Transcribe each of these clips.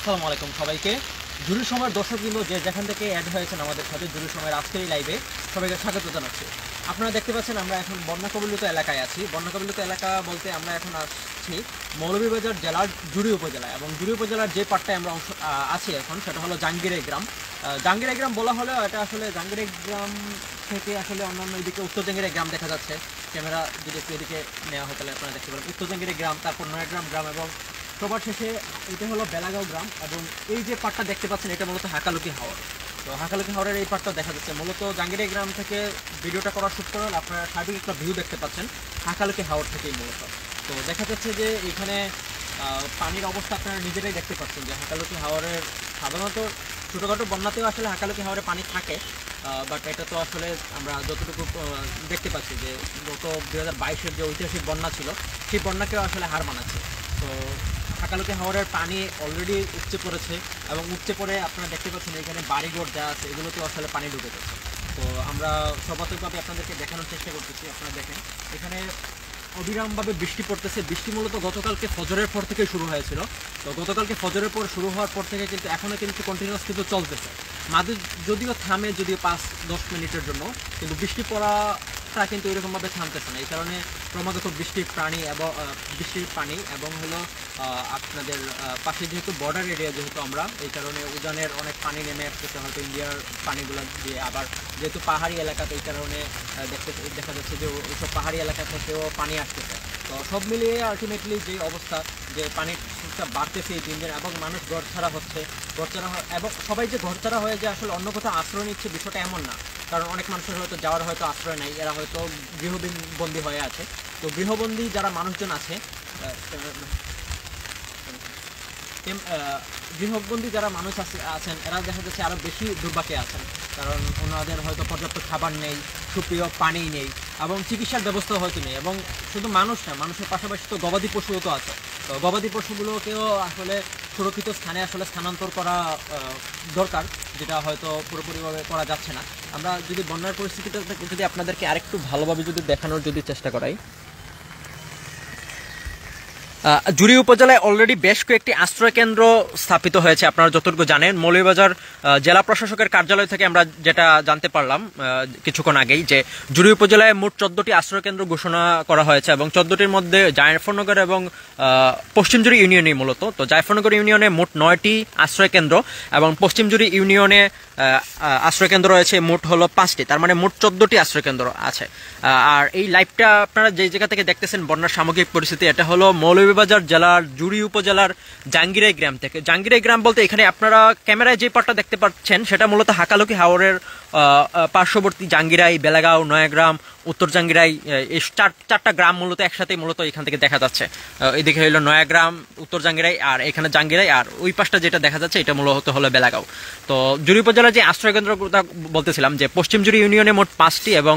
আসসালামু আলাইকুম সবাইকে। জরুরি সময়ের দর্শকবৃন্দ যে যেখান থেকে অ্যাড হয়েছেন আমাদের সাথে জরুরি সময়ের আজকের এই লাইভে সবাইকে স্বাগত জানাচ্ছি। আপনারা দেখতে পাচ্ছেন আমরা এখন বন্যা কবলিত এলাকায় আছি। বন্যা কবলিত এলাকা বলতে আমরা এখন আসছি মৌলভীবাজার জেলার জুড়ি উপজেলায়, এবং জুড়ি উপজেলার যে পার্টটায় আমরা আছি এখন সেটা হলো জাঙ্গিরাই গ্রাম। জাঙ্গিরাই গ্রাম বলা হলেও এটা আসলে জাঙ্গিরাই গ্রাম থেকে আসলে অন্যান্য এদিকে উত্তর জাঙ্গিরাই গ্রাম দেখা যাচ্ছে। ক্যামেরা যদি একটু এদিকে নেওয়া হয় তাহলে আপনারা দেখতে পারেন উত্তর জাঙ্গিরাই গ্রাম, তারপর নয়াগ্রাম গ্রাম, এবং সবার শেষে এটা হলো বেলাগাঁও গ্রাম। এবং এই যে পার্টটা দেখতে পাচ্ছেন এটা মূলত হাকালুকি হাওর। তো হাকালুকি হাওরের এই পার্টটা দেখা যাচ্ছে মূলত জাঙ্গিরাই গ্রাম থেকে ভিডিওটা করার শুট করার আপনারা সার্বিক একটা ভিউ দেখতে পাচ্ছেন হাকালুকি হাওর থেকেই মূলত। তো দেখা যাচ্ছে যে এখানে পানির অবস্থা আপনারা নিজেরাই দেখতে পাচ্ছেন যে হাকালুকি হাওরের সাধারণত ছোটোখাটো বন্যাতেও আসলে হাকালুকি হাওরে পানি থাকে, বাট এটা তো আসলে আমরা যতটুকু দেখতে পাচ্ছি যে গত 2022-এর যে ঐতিহাসিক বন্যা ছিল সেই বন্যাকেও আসলে হার মানাচ্ছে। তো হাকালুকি হাওরের পানি অলরেডি উপচে পড়েছে, এবং উপচে পড়ে আপনারা দেখতে পাচ্ছেন এখানে বাড়িঘর যা আছে এগুলোতেও আসলে পানি ঢুকে যাচ্ছে। তো আমরা সর্বাত্মকভাবে আপনাদেরকে দেখানোর চেষ্টা করতেছি। আপনারা দেখেন এখানে অবিরামভাবে বৃষ্টি পড়তেছে। বৃষ্টি মূলত গতকালকে ফজরের পর থেকে শুরু হয়েছিল। তো গতকালকে ফজরের পর শুরু হওয়ার পর থেকে কিন্তু এখনও কিন্তু কন্টিনিউয়াস কিন্তু চলতেছে। মাঝে যদিও থামে, যদিও 5-10 মিনিটের জন্য, কিন্তু বৃষ্টি পড়াটা কিন্তু এরকমভাবে থামতেছে না। এই কারণে ক্রমাগত বৃষ্টির পানি এবং হলো আপনাদের পাশে যেহেতু বর্ডার এরিয়া, যেহেতু আমরা এই কারণে উজানের অনেক পানি নেমে আসতেছে হয়তো ইন্ডিয়ার পানিগুলো দিয়ে। আবার যেহেতু পাহাড়ি এলাকাতে এই কারণে দেখা যাচ্ছে যে ওইসব পাহাড়ি এলাকা থেকেও পানি আসতেছে। তো সব মিলিয়ে আলটিমেটলি যে অবস্থা যে পানির স্রোতটা বাড়তেছে এই দিন দিন, এবং মানুষ ঘর ছাড়া হচ্ছে, এবং সবাই যে ঘর ছাড়া হয়ে যে আসলে অন্য কোথাও আশ্রয় নিচ্ছে বিষয়টা এমন না। কারণ অনেক মানুষের হয়তো যাওয়ার হয়তো আশ্রয় নাই, এরা হয়তো গৃহবন্দী হয়ে আছে। তো গৃহবন্দী যারা মানুষজন আছে, গৃহবন্দী যারা মানুষ আছেন এরা দেখা যাচ্ছে আরও বেশি দুর্ভাগ্যে আছেন, কারণ ওনাদের হয়তো পর্যাপ্ত খাবার নেই, সুপ্রিয় পানি নেই, এবং চিকিৎসার ব্যবস্থাও হয়তো নেই। এবং শুধু মানুষ না, মানুষের পাশাপাশি তো গবাদি পশুও তো আছে। তো গবাদি পশুগুলোকেও আসলে সুরক্ষিত স্থানে আসলে স্থানান্তর করা দরকার, যেটা হয়তো পুরোপুরিভাবে করা যাচ্ছে না। আমরা যদি বন্যার পরিস্থিতিটা যদি আপনাদেরকে আরেকটু ভালোভাবে যদি দেখানোর চেষ্টা করাই, জুড়ি উপজেলায় অলরেডি বেশ কয়েকটি আশ্রয় কেন্দ্র স্থাপিত হয়েছে। আপনারা যতটুকু জানেন, মৌলভীবাজার জেলা প্রশাসকের কার্যালয় থেকে আমরা যেটা জানতে পারলাম কিছুক্ষণ আগেই, যে জুড়ি উপজেলায় মোট 14টি আশ্রয় কেন্দ্র ঘোষণা করা হয়েছে, এবং 14টির মধ্যে জায়ফরনগর এবং পশ্চিমজুড়ি ইউনিয়নই মূলত। তো জায়ফরনগর ইউনিয়নে মোট 9টি আশ্রয় কেন্দ্র, এবং পশ্চিমজুড়ি ইউনিয়নে আশ্রয় কেন্দ্র রয়েছে মোট হলো 5টি, তার মানে মোট 14টি আশ্রয় কেন্দ্র আছে। আর এই লাইভটা আপনারা যে জায়গা থেকে দেখতেছেন বন্যার সামগ্রিক পরিস্থিতি, এটা হলো মৌলভীবাজার জেলার জুড়ি উপজেলার জাঙ্গিরাই গ্রাম থেকে। জাঙ্গিরাই গ্রাম বলতে এখানে আপনারা ক্যামেরায় যে পার্টটা দেখতে পাচ্ছেন সেটা মূলত হাকালুকি হাওরের পার্শ্ববর্তী জাঙ্গিরাই, বেলাগাঁও, নয়াগ্রাম, উত্তর জাঙ্গিরাই, এই চারটা গ্রাম মূলত একসাথে মূলত এখান থেকে দেখা যাচ্ছে। এদিকে হলো নয়াগ্রাম, উত্তর জাঙ্গিরাই, আর এখানে জাঙ্গিরাই, আর ওই পাশটা যেটা দেখা যাচ্ছে এটা মূলত হলো বেলাগাঁও। তো জুড়ি উপজেলার যে আশ্রয় কেন্দ্রটা বলতেছিলাম, যে পশ্চিমজুড়ি ইউনিয়নে মোট 5টি এবং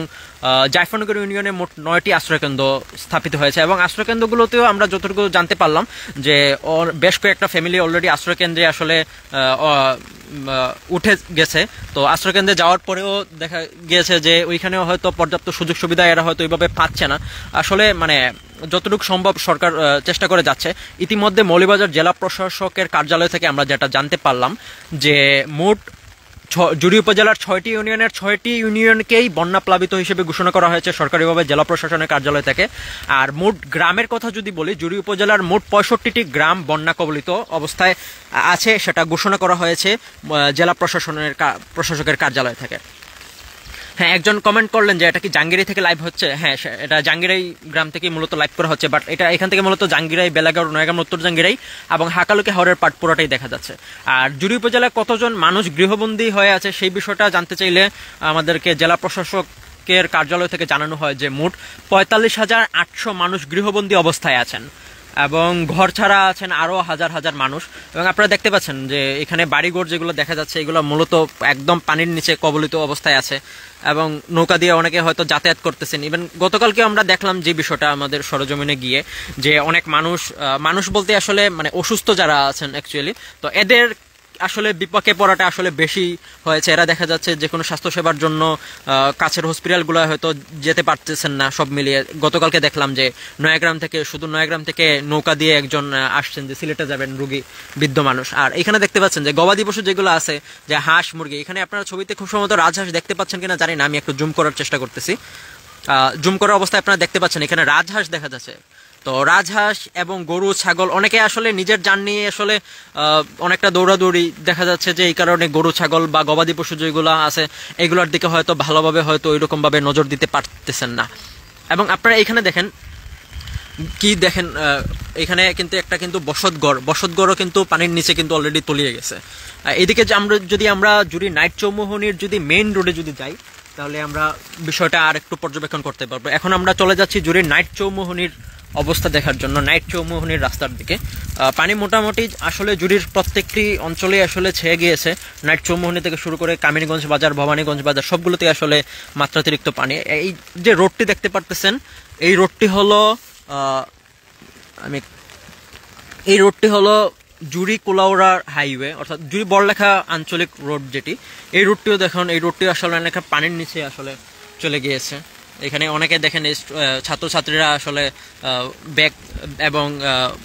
জায়ফরনগর ইউনিয়নে মোট 9টি আশ্রয়কেন্দ্র স্থাপিত হয়েছে। এবং আশ্রয়কেন্দ্রগুলোতেও আমরা যতটুকু জানতে পারলাম যে বেশ কয়েকটা ফ্যামিলি অলরেডি আশ্রয়কেন্দ্রে আসলে উঠে গেছে। তো আশ্রয়কেন্দ্রে যাওয়ার পরেও দেখা গিয়েছে যে ওইখানেও হয়তো পর্যাপ্ত সুযোগ সুবিধা এরা হয়তো ওইভাবে পাচ্ছে না। আসলে মানে যতটুকু সম্ভব সরকার চেষ্টা করে যাচ্ছে। ইতিমধ্যে মৌলভীবাজার জেলা প্রশাসকের কার্যালয় থেকে আমরা যেটা জানতে পারলাম যে মোট জুড়ি উপজেলার 6টি ইউনিয়নের 6টি ইউনিয়নকেই বন্যা প্লাবিত হিসেবে ঘোষণা করা হয়েছে সরকারিভাবে জেলা প্রশাসনের কার্যালয় থেকে। আর মোট গ্রামের কথা যদি বলি, জুড়ি উপজেলার মোট 65টি গ্রাম বন্যা কবলিত অবস্থায় আছে, সেটা ঘোষণা করা হয়েছে জেলা প্রশাসকের কার্যালয় থেকে। হ্যাঁ, একজন কমেন্ট করলেন যে এটা কি জাঙ্গিরাই থেকে লাইভ হচ্ছে। হ্যাঁ, এটা জাঙ্গিরাই গ্রাম থেকে মূলত লাইভ করা হচ্ছে, বাট এটা এখান থেকে মূলত জাঙ্গিরাই, বেলাগাঁও, নয়াগ্রাম, উত্তর জাঙ্গিরাই এবং হাকালুকি হাওরের পাট পুরোটাই দেখা যাচ্ছে। আর জুড়ি উপজেলায় কতজন মানুষ গৃহবন্দী হয়ে আছে সেই বিষয়টা জানতে চাইলে আমাদেরকে জেলা প্রশাসকের কার্যালয় থেকে জানানো হয় যে মোট 45,800 মানুষ গৃহবন্দী অবস্থায় আছেন, এবং ঘর ছাড়া আছেন আরও হাজার হাজার মানুষ। এবং আপনারা দেখতে পাচ্ছেন যে এখানে বাড়িঘর যেগুলো দেখা যাচ্ছে এগুলো মূলত একদম পানির নিচে কবলিত অবস্থায় আছে, এবং নৌকা দিয়ে অনেকে হয়তো যাতায়াত করতেছেন। ইভেন গতকালকে আমরা দেখলাম যে বিষয়টা আমাদের সরজমিনে গিয়ে, যে অনেক মানুষ বলতে আসলে মানে অসুস্থ যারা আছেন অ্যাকচুয়ালি, তো এদের আসলে বিপাকে পড়াটা আসলে বেশি হয়েছে। এরা দেখা যাচ্ছে যে কোনো স্বাস্থ্যসেবার জন্য কাছের হসপিটালগুলো হয়তো যেতে পারতেছেন না সব মিলিয়ে। গতকালকে দেখলাম যে শুধু নয়াগ্রাম থেকে নৌকা দিয়ে একজন আসছেন যে সিলেটে যাবেন রুগী, বৃদ্ধ মানুষ। আর এখানে দেখতে পাচ্ছেন যে গবাদি পশু যেগুলো আছে, যে হাঁস মুরগি, এখানে আপনারা ছবিতে খুব সম্ভবত রাজহাঁস দেখতে পাচ্ছেন কিনা জানি না, আমি একটু জুম করার চেষ্টা করতেছি। জুম করার অবস্থায় আপনারা দেখতে পাচ্ছেন এখানে রাজহাঁস দেখা যাচ্ছে। তো রাজহাঁস এবং গরু ছাগল, অনেকে আসলে নিজের যান নিয়ে আসলে অনেকটা দৌড়াদৌড়ি দেখা যাচ্ছে, যে এই কারণে গরু ছাগল বা গবাদি পশু যেগুলো আছে এগুলোর দিকে হয়তো ভালোভাবে হয়তো ওইরকমভাবে নজর দিতে পারতেছেন না। এবং আপনারা এখানে দেখেন এখানে কিন্তু একটা কিন্তু বসতঘরও কিন্তু পানির নিচে কিন্তু অলরেডি তলিয়ে গেছে। এদিকে যে আমরা জুড়ি নাইট চৌমুহনীর যদি মেইন রোডে যদি যাই তাহলে আমরা বিষয়টা আর একটু পর্যবেক্ষণ করতে পারবো। এখন আমরা চলে যাচ্ছি জুড়ি নাইট চৌমুহনীর অবস্থা দেখার জন্য, নাইট চৌমুহনীর রাস্তার দিকে। পানি মোটামুটি আসলে জুড়ির প্রত্যেকটি অঞ্চলে আসলে ছেয়ে গিয়েছে। নাইট চৌমুহনী থেকে শুরু করে কামিনীগঞ্জ বাজার, ভবানীগঞ্জ বাজার সবগুলোতে আসলে মাত্রাতিরিক্ত পানি। এই যে রোডটি দেখতে পারতেছেন, এই রোডটি হলো জুড়ি কুলাউড়া হাইওয়ে, অর্থাৎ জুড়ি বড়লেখা আঞ্চলিক রোড যেটি, এই রুটটিও দেখুন, এই রুটটি আসলে অনেক পানির নিচে আসলে চলে গিয়েছে। এখানে অনেকে দেখেন ছাত্রছাত্রীরা আসলে ব্যাগ এবং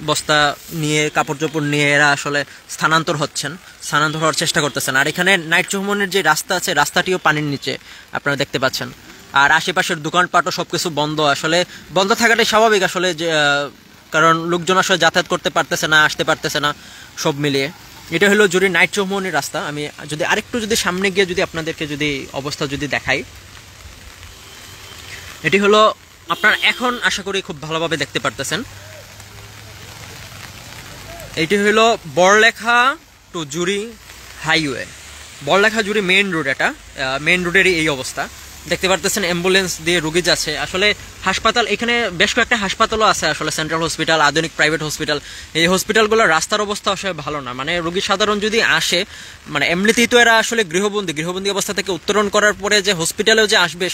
বস্তা নিয়ে, কাপড় চোপড় নিয়ে এরা আসলে স্থানান্তর হওয়ার চেষ্টা করতেছেন। আর এখানে নাইট চৌমুহনীর যে রাস্তা আছে, রাস্তাটিও পানির নিচে আপনারা দেখতে পাচ্ছেন। আর আশেপাশের দোকানপাটও সবকিছু বন্ধ। আসলে বন্ধ থাকাটাই স্বাভাবিক আসলে, যে কারণ লোকজন আসলে যাতায়াত করতে পারতেছে না, আসতে পারতেছে না সব মিলিয়ে। এটা হলো জুড়ি নাইট চৌমুহনীর রাস্তা। আমি যদি আরেকটু সামনে গিয়ে আপনাদেরকে অবস্থা দেখাই, এটি হলো আপনারা এখন আশা করি খুব ভালোভাবে দেখতে পারতেছেন। এটি হলো বড়লেখা টু জুড়ি হাইওয়ে, বড়লেখা জুড়ি মেইন রোড। এটা মেইন রোডেরই এই অবস্থা দেখতে পারতেছেন। অ্যাম্বুলেন্স দিয়ে রুগী যাচ্ছে। আসলে হাসপাতাল, এখানে বেশ কয়েকটা হাসপাতালও আছে আসলে, সেন্ট্রাল হসপিটাল, আধুনিক প্রাইভেট হসপিটাল। এই হসপিটালগুলোর রাস্তার অবস্থা আসলে ভালো না। মানে রুগী সাধারণ যদি আসে, মানে এমনিতেই তো এরা আসলে গৃহবন্দী অবস্থা থেকে উত্তরণ করার পরে যে হসপিটালেও যে আসবে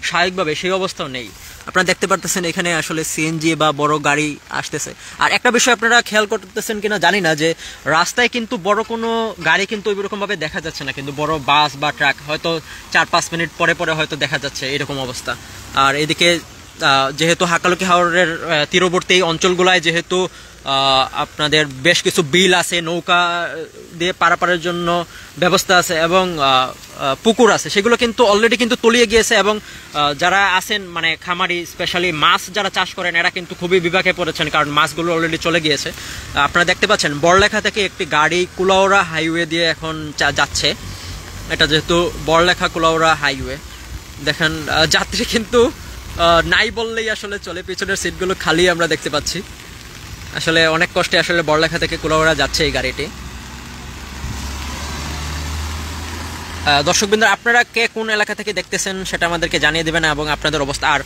স্বাভাবিকভাবে, সেই অবস্থাও নেই। আপনারা দেখতে পারতেছেন এখানে আসলে সিএনজি বা বড় গাড়ি আসতেছে। আর একটা বিষয় আপনারা খেয়াল করতেছেন কিনা জানি না, যে রাস্তায় কিন্তু বড় কোনো গাড়ি কিন্তু ওইরকম ভাবে দেখা যাচ্ছে না, কিন্তু বড় বাস বা ট্রাক হয়তো 4-5 মিনিট পরে হয়তো দেখা যাচ্ছে, এরকম অবস্থা। আর এদিকে যেহেতু হাকালুকি হাওরের তীরবর্তী অঞ্চলগুলায় যেহেতু আপনাদের বেশ কিছু বিল আছে, নৌকা দিয়ে পারাপারের জন্য ব্যবস্থা আছে এবং পুকুর আছে, সেগুলো কিন্তু অলরেডি কিন্তু তলিয়ে গিয়েছে। এবং যারা আছেন মানে খামারি, স্পেশালি মাছ যারা চাষ করেন, এরা কিন্তু খুবই বিপাকে পড়েছেন, কারণ মাছগুলো অলরেডি চলে গিয়েছে। আপনারা দেখতে পাচ্ছেন বড়লেখা থেকে একটি গাড়ি কুলাউড়া হাইওয়ে দিয়ে এখন যাচ্ছে। এটা যেহেতু বড়লেখা কুলাউড়া হাইওয়ে, দেখেন যাত্রী কিন্তু নাই বললেই আসলে চলে, পিছনের সিটগুলো খালি আমরা দেখতে পাচ্ছি। আসলে অনেক কষ্টে আসলে বড়লেখা থেকে কুলাউড়া যাচ্ছে এই গাড়িটি। দর্শকবৃন্দ, আপনারা কে কোন এলাকা থেকে দেখতেছেন সেটা আমাদেরকে জানিয়ে দেবেন এবং আপনাদের অবস্থা। আর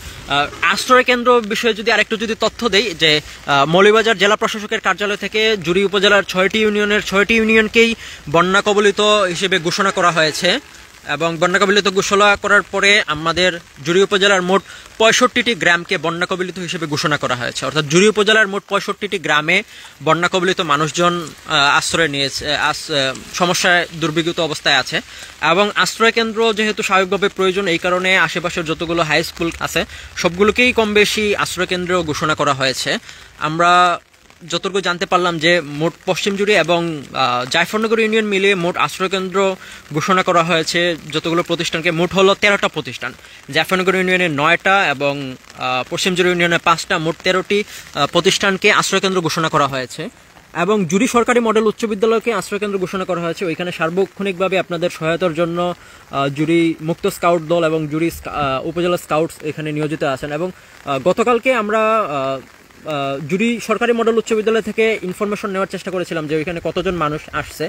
আশ্রয় কেন্দ্র বিষয়ে আরেকটু তথ্য দেই, যে মৌলভীবাজার জেলা প্রশাসকের কার্যালয় থেকে জুড়ি উপজেলার 6টি ইউনিয়নকেই বন্যা কবলিত হিসেবে ঘোষণা করা হয়েছে। এবং বন্যা কবলিত ঘোষণা করার পরে আমাদের জুড়ি উপজেলার মোট 65টি গ্রামকে বন্যা কবলিত হিসেবে ঘোষণা করা হয়েছে। অর্থাৎ জুড়ি উপজেলার মোট 65টি গ্রামে বন্যা কবলিত মানুষজন আশ্রয় নিয়েছে, সমস্যায় দুর্বিগত অবস্থায় আছে। এবং আশ্রয় কেন্দ্র যেহেতু স্বাভাবিকভাবে প্রয়োজন, এই কারণে আশেপাশের যতগুলো হাই স্কুল আছে সবগুলোকেই কম বেশি আশ্রয় কেন্দ্র ঘোষণা করা হয়েছে। আমরা যতটুকু জানতে পারলাম যে মোট পশ্চিম জুড়ি এবং জায়ফরনগর ইউনিয়ন মিলিয়ে মোট আশ্রয়কেন্দ্র ঘোষণা করা হয়েছে যতগুলো প্রতিষ্ঠানকে, মোট হলো 13টা প্রতিষ্ঠান। জায়ফরনগর ইউনিয়নে 9টা এবং পশ্চিম জুড়ি ইউনিয়নে 5টা, মোট 13টি প্রতিষ্ঠানকে আশ্রয়কেন্দ্র ঘোষণা করা হয়েছে। এবং জুড়ি সরকারি মডেল উচ্চ বিদ্যালয়কে আশ্রয়কেন্দ্র ঘোষণা করা হয়েছে। ওইখানে সার্বক্ষণিকভাবে আপনাদের সহায়তার জন্য জুড়ি মুক্ত স্কাউট দল এবং জুড়ি উপজেলা স্কাউটস এখানে নিয়োজিত আছেন। এবং গতকালকে আমরা জুড়ি সরকারি মডেল উচ্চ বিদ্যালয় থেকে ইনফরমেশন নেওয়ার চেষ্টা করেছিলাম যে ওইখানে কতজন মানুষ আসছে।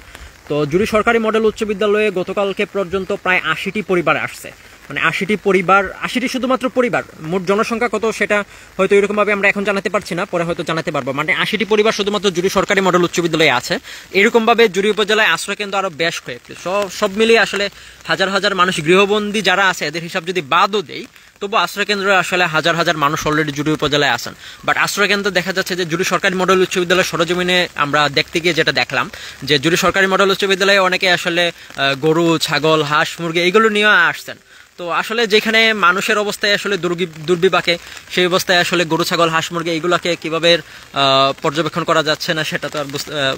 তো জুড়ি সরকারি মডেল উচ্চ বিদ্যালয়ে গতকালকে পর্যন্ত প্রায় 80টি পরিবার আসছে। মানে 80টি পরিবার, 80টি শুধুমাত্র পরিবার, মোট জনসংখ্যা কত সেটা হয়তো এরকমভাবে আমরা এখন জানাতে পারছি না, পরে হয়তো জানাতে পারবো। মানে 80টি পরিবার শুধুমাত্র জুড়ি সরকারি মডেল উচ্চ বিদ্যালয়ে আছে। এরকমভাবে জুড়ি উপজেলায় আশ্রয় কেন্দ্র আরও বেশ কয়েকটি, সব মিলিয়ে আসলে হাজার হাজার মানুষ গৃহবন্দী যারা আছে এদের হিসাব যদি বাদও দেই তবু আশ্রয়কেন্দ্রে আসলে হাজার হাজার মানুষ অলরেডি জুড়ি উপজেলায় আছেন। বাট আশ্রয়কেন্দ্র দেখা যাচ্ছে যে জুড়ি সরকারি মডেল উচ্চ বিদ্যালয় সরজমিনে আমরা দেখতে গিয়ে যেটা দেখলাম যে জুড়ি সরকারি মডেল উচ্চ বিদ্যালয়ে অনেকে আসলে গরু, ছাগল, হাঁস, মুরগি এইগুলো নিয়ে আসছেন। তো আসলে যেখানে মানুষের অবস্থায় আসলে দুর্বিপাকে, সেই অবস্থায় আসলে গরু, ছাগল, হাঁস, মুরগি এইগুলোকে কিভাবে পর্যবেক্ষণ করা যাচ্ছে না সেটা তো আর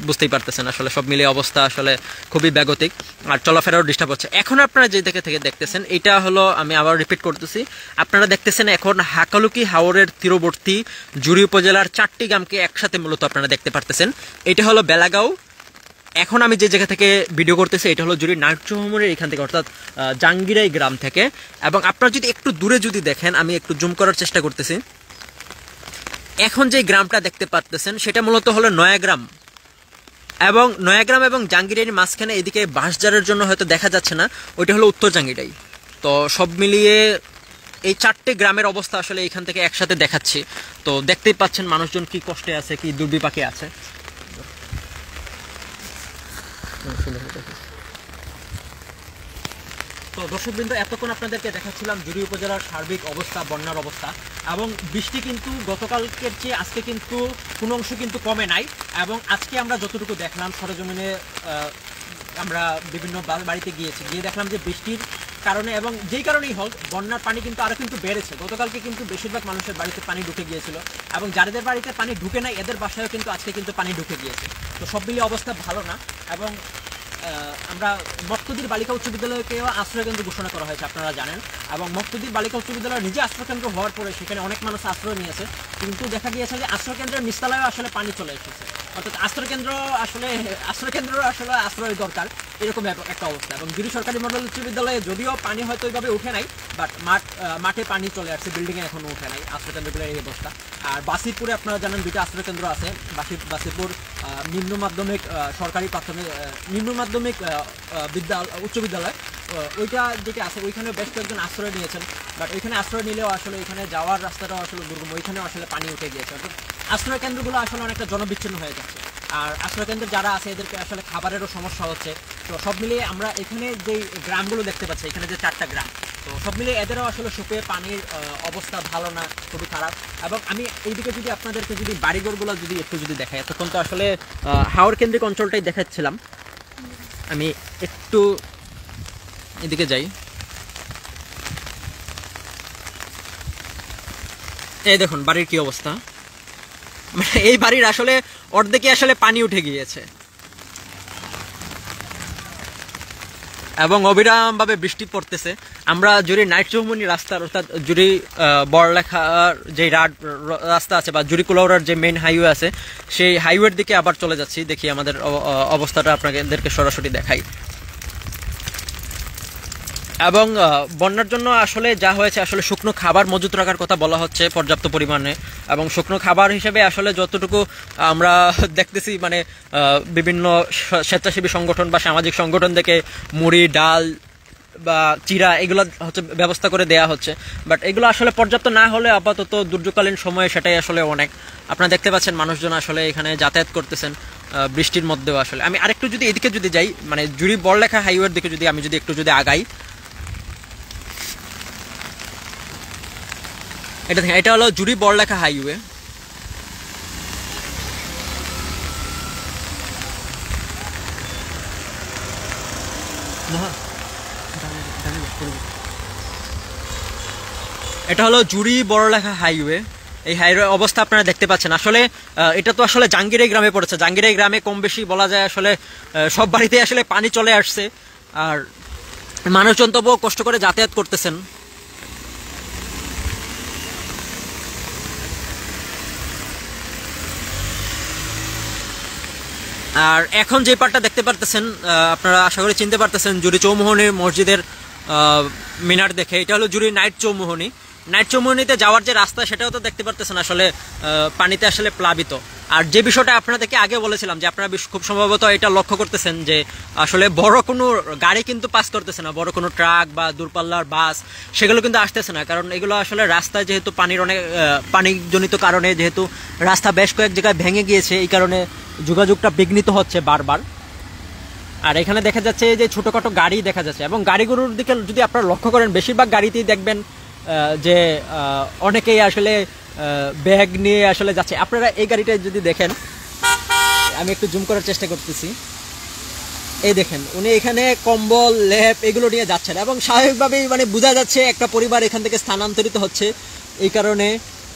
বুঝতেই পারতেছেন। আসলে সব মিলিয়ে অবস্থা আসলে খুবই ব্যাগতিক, আর চলাফেরাও ডিস্টার্ব হচ্ছে। এখন আপনারা যে দিকে থেকে দেখতেছেন, এটা হলো, আমি আবার রিপিট করতেছি, আপনারা দেখতেছেন এখন হাকালুকি হাওরের তীরবর্তী জুড়ি উপজেলার 4টি গ্রামকে একসাথে মূলত আপনারা দেখতে পারতেছেন। এটা হলো বেলাগাঁও। এখন আমি যে জায়গা থেকে ভিডিও করতেছি এটা হলো জুড়ি নাট্যভবনের এখান থেকে, অর্থাৎ জাঙ্গিরাই গ্রাম থেকে। এবং আপনারা যদি একটু দূরে যদি দেখেন, আমি একটু জুম করার চেষ্টা করতেছি, এখন যে গ্রামটা দেখতে পাচ্ছেন সেটা মূলত হলো নয়াগ্রাম। এবং নয়াগ্রাম এবং জাঙ্গিরাইয়ের মাঝখানে এদিকে বাঁশঝাড়ের জন্য হয়তো দেখা যাচ্ছে না, ওইটা হলো উত্তর জাঙ্গিরাই। তো সব মিলিয়ে এই 4টে গ্রামের অবস্থা আসলে এখান থেকে একসাথে দেখাচ্ছি। তো দেখতেই পাচ্ছেন মানুষজন কি কষ্টে আছে, কি দুর্বিপাকে আছে। তো দর্শকবৃন্দ, এতক্ষণ আপনাদেরকে দেখাচ্ছিলাম জুড়ি উপজেলার সার্বিক অবস্থা, বন্যার অবস্থা। এবং বৃষ্টি কিন্তু গতকালকের চেয়ে আজকে কিন্তু কোনো অংশ কিন্তু কমে নাই। এবং আজকে আমরা যতটুকু দেখলাম সরেজমিনে, আমরা বিভিন্ন বাড়িতে গিয়ে দেখলাম যে বৃষ্টির কারণে এবং যেই কারণেই হোক বন্যার পানি কিন্তু আরও কিন্তু বেড়েছে। গতকালকে কিন্তু বেশিরভাগ মানুষের বাড়িতে পানি ঢুকে গিয়েছিল, এবং যাদের বাড়িতে পানি ঢুকে নাই এদের বাসায়ও কিন্তু আজকে কিন্তু পানি ঢুকে গিয়েছে। তো সব মিলিয়ে অবস্থা ভালো না। এবং আমরা মক্তদির বালিকা উচ্চ বিদ্যালয়কেও আশ্রয়কেন্দ্র ঘোষণা করা হয়েছে, আপনারা জানেন। এবং মক্তদির বালিকা উচ্চ বিদ্যালয় নিজে আশ্রয়কেন্দ্র হওয়ার পরে সেখানে অনেক মানুষ আশ্রয় নিয়েছে, কিন্তু দেখা গিয়েছে যে আশ্রয়কেন্দ্রের নিচতলায়ও আসলে পানি চলে এসেছে। অর্থাৎ আশ্রয়কেন্দ্র আসলে আশ্রয় দরকার, এরকম একটা অবস্থা। এবং জুড়ি সরকারি মডেল উচ্চ বিদ্যালয়ে যদিও পানি হয়তো ওইভাবে উঠে নাই, বাট মাঠে পানি চলে আসছে, বিল্ডিংয়ে এখনো উঠে নাই আশ্রয়কেন্দ্রগুলোর এই অবস্থা। আর বাসিরপুরে আপনারা জানেন 2টা আশ্রয়কেন্দ্র আছে। বাসিরপুর নিম্ন মাধ্যমিক সরকারি প্রাথমিক নিম্ন মাধ্যমিক উচ্চ বিদ্যালয়, ওইটা যেটা আছে ওইখানে বেশ কয়েকজন আশ্রয় নিয়েছেন। বাট ওইখানে আশ্রয় নিলেও আসলে ওইখানে যাওয়ার রাস্তাটাও আসলে দুর্গম, ওইখানেও আসলে পানি উঠে গিয়েছে। অর্থাৎ আশ্রয়কেন্দ্রগুলো আসলে অনেকটা জনবিচ্ছিন্ন হয়ে যাচ্ছে। আর আশ্রয়কেন্দ্রে যারা আছে এদেরকে আসলে খাবারেরও সমস্যা হচ্ছে। তো সব মিলিয়ে আমরা এখানে যে গ্রামগুলো দেখতে পাচ্ছি, এখানে যে 4টা গ্রাম, তো সব মিলিয়ে এদেরও আসলে শুকিয়ে পানির অবস্থা ভালো না, খুবই খারাপ। এবং আমি এইদিকে যদি আপনাদেরকে যদি বাড়িঘরগুলো যদি একটু যদি দেখাই, এতক্ষণ তো আসলে হাওর কেন্দ্রিক অঞ্চলটাই দেখাচ্ছিলাম, আমি একটু এদিকে যাই। এই দেখুন বাড়ির কি অবস্থা, মানে এই বাড়ির আসলে অর্ধেকে আসলে পানি উঠে গিয়েছে এবং অবিরামভাবে বৃষ্টি পড়তেছে। আমরা জুড়ি নাইট্রোমনি রাস্তার, অর্থাৎ জুড়ি বড়লেখার যে রাস্তা আছে বা জুড়ি কুলাউড়ার যে মেইন হাইওয়ে আছে, সেই হাইওয়ের দিকে আবার চলে যাচ্ছি। দেখি আমাদের অবস্থাটা আপনাদেরকে সরাসরি দেখাই। এবং বন্যার জন্য আসলে যা হয়েছে, আসলে শুকনো খাবার মজুত রাখার কথা বলা হচ্ছে পর্যাপ্ত পরিমাণে। এবং শুকনো খাবার হিসেবে আসলে যতটুকু আমরা দেখতেছি, মানে বিভিন্ন স্বেচ্ছাসেবী সংগঠন বা সামাজিক সংগঠন থেকে মুড়ি, ডাল বা চিরা এগুলো হচ্ছে ব্যবস্থা করে দেয়া হচ্ছে। বাট এগুলো আসলে পর্যাপ্ত না হলে আপাতত দুর্যোগকালীন সময়ে সেটাই আসলে অনেক। আপনারা দেখতে পাচ্ছেন মানুষজন আসলে এখানে যাতায়াত করতেছেন বৃষ্টির মধ্যেও। আসলে আমি আরেকটু যদি এদিকে যদি যাই, মানে জুড়ি বড়লেখা হাইওয়ের দিকে যদি আমি যদি একটু যদি আগাই, এটা হলো জুড়ি বড়লেখা হাইওয়ে। এটা হলো জুড়ি বড়লেখা হাইওয়ে। এই হাইওয়ে অবস্থা আপনারা দেখতে পাচ্ছেন। আসলে এটা তো আসলে জাঙ্গিরাই গ্রামে পড়েছে। জাঙ্গিরাই গ্রামে কম বেশি বলা যায় আসলে সব বাড়িতে আসলে পানি চলে আসছে, আর মানুষজন তবুও কষ্ট করে যাতায়াত করতেছেন। আর এখন যে পার্টটা দেখতে পারতেছেন, আপনারা আশা করি চিনতে পারতেছেন জুড়ি চৌমোহনী মসজিদের মিনার দেখে, এটা হলো জুড়ি নাইট চৌমোহনী। নাইট চৌমোহনীতে যাওয়ার যে রাস্তা সেটাও তো দেখতে পারতেছেন আসলে পানিতে আসলে প্লাবিত। আর যে বিষয়টা আপনাদেরকে আগে বলেছিলাম যে আপনারা খুব সম্ভবত এটা লক্ষ্য করতেছেন যে আসলে বড় কোনো গাড়ি কিন্তু পাস করতেছে না, বড় কোনো ট্রাক বা দূরপাল্লার বাস সেগুলো কিন্তু আসতেছে না। কারণ এগুলো আসলে রাস্তায় যেহেতু পানির অনেক পানিজনিত কারণে যেহেতু রাস্তা বেশ কয়েক জায়গায় ভেঙে গিয়েছে, এই কারণে যোগাযোগটা বিঘ্নিত হচ্ছে বারবার। আর এখানে দেখা যাচ্ছে যে ছোটখাটো গাড়ি দেখা যাচ্ছে, এবং গাড়িগুলোর দিকে যদি আপনারা লক্ষ্য করেন বেশিরভাগ গাড়িতেই দেখবেন যে অনেকেই আসলে ব্যাগ নিয়ে আসলে যাচ্ছে। আপনারা এই গাড়িটা যদি দেখেন, আমি একটু জুম করার চেষ্টা করতেছি, এই দেখেন উনি এখানে কম্বল লেপ এগুলো নিয়ে যাচ্ছেন এবং স্বাভাবিকভাবেই মানে বোঝা যাচ্ছে একটা পরিবার এখান থেকে স্থানান্তরিত হচ্ছে, এই কারণে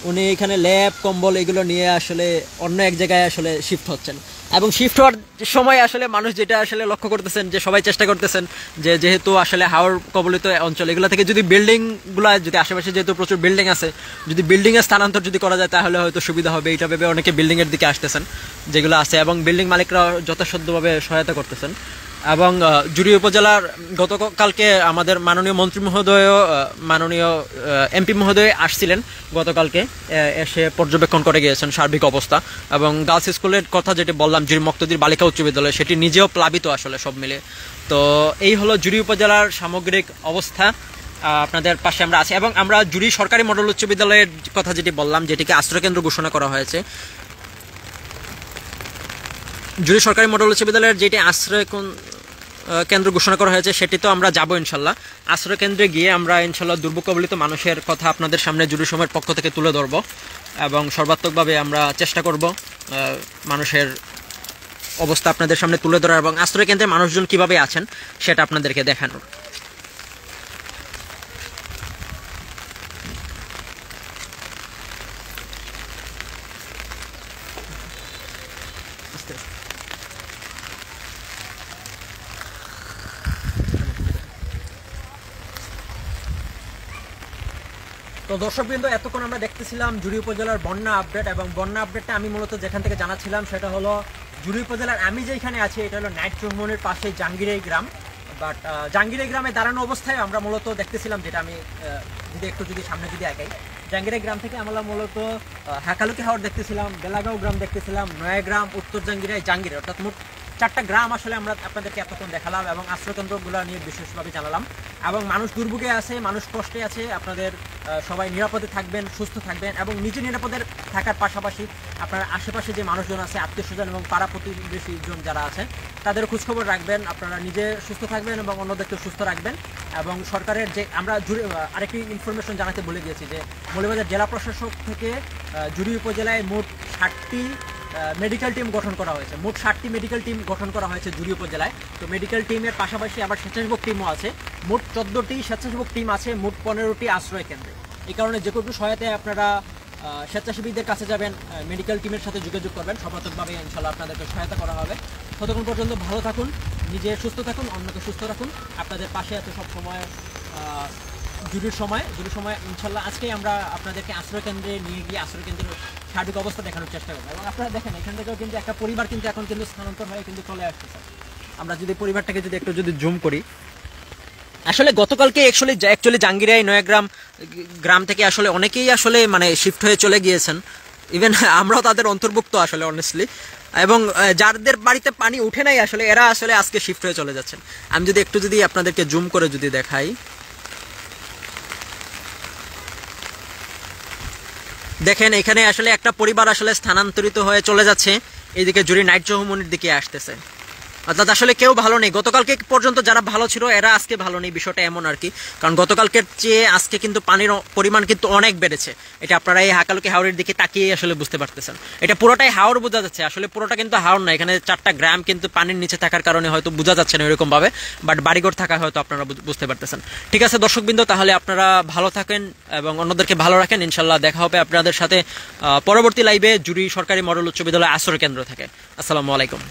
উনি এখানে ল্যাপ কম্বল এগুলো নিয়ে আসলে অন্য এক জায়গায় আসলে শিফট হচ্ছেন। এবং শিফট হওয়ার সময় আসলে মানুষ যেটা আসলে লক্ষ্য করতেছেন যে সবাই চেষ্টা করতেছেন যে যেহেতু আসলে হাওর কবলিত অঞ্চল এগুলো থেকে যদি বিল্ডিংগুলো যদি আশেপাশে যেহেতু প্রচুর বিল্ডিং আছে, যদি বিল্ডিংয়ে স্থানান্তর যদি করা যায় তাহলে হয়তো সুবিধা হবে, এইটা ভেবে অনেকে বিল্ডিংয়ের দিকে আসতেছেন যেগুলো আছে, এবং বিল্ডিং মালিকরা যথাসাধ্যভাবে সহায়তা করতেছেন। এবং জুড়ি উপজেলার গতকালকে আমাদের মাননীয় মন্ত্রী মহোদয়, মাননীয় এমপি মহোদয় আসছিলেন গতকালকে, এসে পর্যবেক্ষণ করে গিয়েছেন সার্বিক অবস্থা। এবং গার্লস স্কুলের কথা যেটি বললাম, জুড়ি মুক্তদির বালিকা উচ্চ বিদ্যালয়, সেটি নিজেও প্লাবিত আসলে সব মিলে। তো এই হলো জুড়ি উপজেলার সামগ্রিক অবস্থা। আপনাদের পাশে আমরা আছি এবং আমরা জুড়ি সরকারি মডেল উচ্চ বিদ্যালয়ের কথা যেটি বললাম, যেটিকে আশ্রয়কেন্দ্র ঘোষণা করা হয়েছে, জুড়ি সরকারি মডেল উচ্চ বিদ্যালয়ের যেটি আশ্রয় কেন্দ্র ঘোষণা করা হয়েছে সেটি তো আমরা যাবো ইনশাল্লাহ। আশ্রয় কেন্দ্রে গিয়ে আমরা ইনশাল্লাহ দুর্ভোগ কবলিত মানুষের কথা আপনাদের সামনে জুড়ি সময়ের পক্ষ থেকে তুলে ধরব এবং সর্বাত্মকভাবে আমরা চেষ্টা করব মানুষের অবস্থা আপনাদের সামনে তুলে ধরার এবং আশ্রয় কেন্দ্রে মানুষজন কিভাবে আছেন সেটা আপনাদেরকে দেখানোর। তো দর্শকবৃন্দ, এতক্ষণ আমরা দেখতেছিলাম জুড়ি উপজেলার বন্যা আপডেট, এবং বন্যা আপডেটটা আমি মূলত যেখান থেকে জানাচ্ছিলাম সেটা হলো জুড়ি উপজেলার আমি যেখানে আছি এটা হলো নাইট চৌমনের পাশে জাঙ্গিরাই গ্রাম। বাট জাঙ্গিরাই গ্রামে দাঁড়ানো অবস্থায় আমরা মূলত দেখতেছিলাম, যেটা আমি যদি সামনে যদি আগাই, জাঙ্গিরাই গ্রাম থেকে আমরা মূলত হাকালুকি হাওর দেখতেছিলাম, বেলাগাঁও গ্রাম দেখতেছিলাম, নয়াগ্রাম, উত্তর জাঙ্গিরাই, জাঙ্গিরাই, অর্থাৎ মোট 4টা গ্রাম আসলে আমরা আপনাদেরকে এতক্ষণ দেখালাম এবং আশ্রয়কেন্দ্রগুলো নিয়ে বিশেষভাবে জানালাম। এবং মানুষ দুর্ভোগে আছে, মানুষ কষ্টে আছে, আপনাদের সবাই নিরাপদে থাকবেন, সুস্থ থাকবেন এবং নিজে নিরাপদে থাকার পাশাপাশি আপনার আশেপাশে যে মানুষজন আছে, আত্মীয় স্বজন এবং পাড়া প্রতিবেশীজন যারা আছে তাদের খোঁজখবর রাখবেন, আপনারা নিজে সুস্থ থাকবেন এবং অন্যদেরকে সুস্থ রাখবেন। এবং সরকারের যে আমরা আরেকটি ইনফরমেশন জানাতে বলে গিয়েছি যে মৌলভীবাজার জেলা প্রশাসক থেকে জুড়ি উপজেলায় মোট 60টি মেডিকেল টিম গঠন করা হয়েছে, মোট 60টি মেডিকেল টিম গঠন করা হয়েছে জুড়ি উপজেলায়। তো মেডিকেল টিমের পাশাপাশি আবার স্বেচ্ছাসেবক টিমও আছে, মোট 14টি স্বেচ্ছাসেবক টিম আছে, মোট 15টি আশ্রয় কেন্দ্রে। এই কারণে যে কোনো সহায়তায় আপনারা স্বেচ্ছাসেবীদের কাছে যাবেন, মেডিকেল টিমের সাথে যোগাযোগ করবেন, সর্বাত্মকভাবে ইনশাল্লাহ আপনাদেরকে সহায়তা করা হবে। ততক্ষণ পর্যন্ত ভালো থাকুন, নিজে সুস্থ থাকুন, অন্যকে সুস্থ রাখুন। আপনাদের পাশে আছে সব সময় জুড়ির সময় ইনশাল্লাহ। আজকেই আমরা আপনাদেরকে আশ্রয় কেন্দ্রে নিয়ে গিয়ে আশ্রয় কেন্দ্রের সার্বিক অবস্থা দেখানোর চেষ্টা করবো। এবং আপনারা দেখেন এখান থেকেও কিন্তু একটা পরিবার কিন্তু এখন কিন্তু স্থানান্তর হয়ে কিন্তু চলে আসতেছে। আমরা যদি পরিবারটাকে যদি একটু জুম করি, আসলে গতকালকে অ্যাকচুয়ালি জাঙ্গিরাই নয়াগ্রাম গ্রাম থেকে আসলে অনেকেই আসলে মানে শিফট হয়ে চলে গিয়েছেন, ইভেন আমরাও তাদের অন্তর্ভুক্ত আসলে অনেস্টলি। এবং যাদের বাড়িতে পানি উঠে নাই আসলে এরা আসলে আজকে শিফট হয়ে চলে যাচ্ছেন। আমি যদি আপনাদেরকে জুম করে যদি দেখাই, দেখেন এখানে আসলে একটা পরিবার আসলে স্থানান্তরিত হয়ে চলে যাচ্ছে, এইদিকে জুড়ি নাইট চৌমনির দিকে আসতেছে। অর্থাৎ আসলে কেউ ভালো নেই, গতকালকে পর্যন্ত যারা ভালো ছিল এরা আজকে ভালো নেই, বিষয়টা এমন আর কি। কারণ গতকালকের চেয়ে আজকে কিন্তু পানির পরিমাণ কিন্তু অনেক বেড়েছে, এটা আপনারা এই হাকালুকি হাওরের দিকে তাকিয়ে আসলে বুঝতে পারতেছেন। এটা পুরোটাই হাওর বোঝা যাচ্ছে, আসলে পুরোটা কিন্তু হাওর না, এখানে 4টা গ্রাম কিন্তু পানির নিচে থাকার কারণে হয়তো বোঝা যাচ্ছে না এরকম ভাবে, বাট বাড়িঘর থাকা হয়তো আপনারা বুঝতে পারতেছেন। ঠিক আছে দর্শকবৃন্দ, তাহলে আপনারা ভালো থাকেন এবং অন্যদেরকে ভালো রাখেন। ইনশাল্লাহ দেখা হবে আপনাদের সাথে পরবর্তী লাইভে জুড়ি সরকারি মডেল উচ্চ বিদ্যালয় আশ্রয় কেন্দ্র থেকে। আসসালামু আলাইকুম।